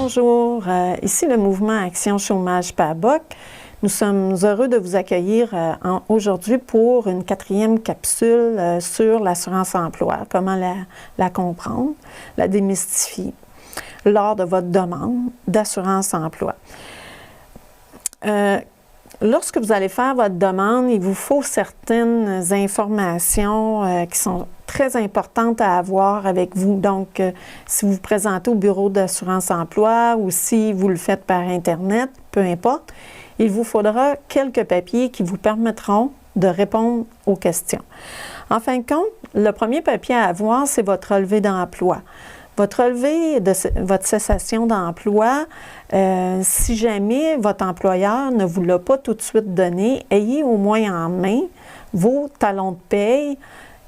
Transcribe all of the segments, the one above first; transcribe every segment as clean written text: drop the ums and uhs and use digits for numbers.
Bonjour, ici le mouvement Action Chômage PABOC. Nous sommes heureux de vous accueillir aujourd'hui pour une 4e capsule sur l'assurance-emploi, comment la comprendre, la démystifier lors de votre demande d'assurance-emploi. Lorsque vous allez faire votre demande, il vous faut certaines informations qui sont très importantes à avoir avec vous. Donc, si vous vous présentez au bureau d'assurance-emploi ou si vous le faites par Internet, peu importe, il vous faudra quelques papiers qui vous permettront de répondre aux questions. En fin de compte, le premier papier à avoir, c'est votre relevé d'emploi. Votre relevé de votre cessation d'emploi, si jamais votre employeur ne vous l'a pas tout de suite donné, ayez au moins en main vos talons de paye,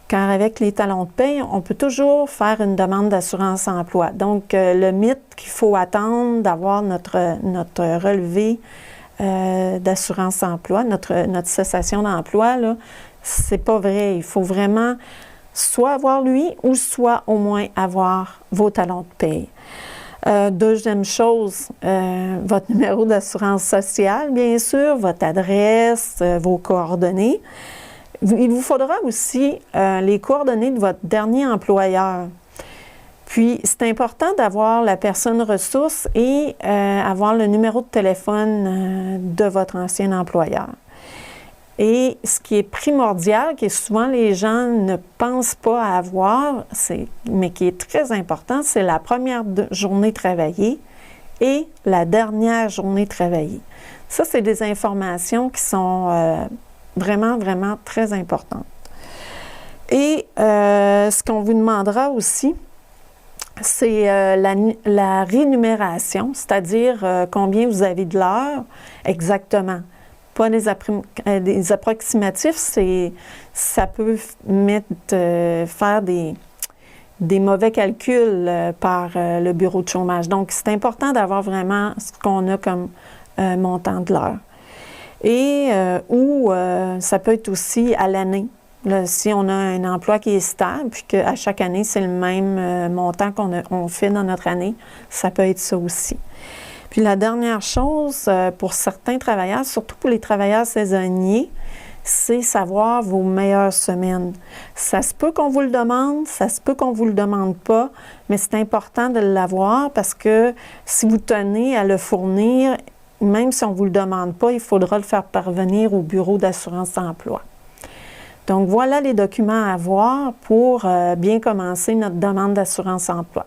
car avec les talons de paye, on peut toujours faire une demande d'assurance-emploi. Donc, le mythe qu'il faut attendre d'avoir notre relevé d'assurance-emploi, notre cessation d'emploi, là, c'est pas vrai. Il faut vraiment soit avoir lui ou soit au moins avoir vos talons de paye. Deuxième chose, votre numéro d'assurance sociale, bien sûr, votre adresse, vos coordonnées. Il vous faudra aussi les coordonnées de votre dernier employeur. Puis, c'est important d'avoir la personne ressource et avoir le numéro de téléphone de votre ancien employeur. Et ce qui est primordial, que souvent les gens ne pensent pas à avoir, mais qui est très important, c'est la première journée travaillée et la dernière journée travaillée. Ça, c'est des informations qui sont vraiment, vraiment très importantes. Et ce qu'on vous demandera aussi, c'est la rémunération, c'est-à-dire combien vous avez de l'heure exactement. Pas des approximatifs, ça peut faire des mauvais calculs par le bureau de chômage. Donc, c'est important d'avoir vraiment ce qu'on a comme montant de l'heure. Et ça peut être aussi à l'année. Là, si on a un emploi qui est stable, puis qu'à chaque année, c'est le même montant qu'on fait dans notre année, ça peut être ça aussi. Puis la dernière chose, pour certains travailleurs, surtout pour les travailleurs saisonniers, c'est savoir vos meilleures semaines. Ça se peut qu'on vous le demande, ça se peut qu'on ne vous le demande pas, mais c'est important de l'avoir parce que si vous tenez à le fournir, même si on ne vous le demande pas, il faudra le faire parvenir au bureau d'assurance-emploi. Donc, voilà les documents à avoir pour bien commencer notre demande d'assurance-emploi.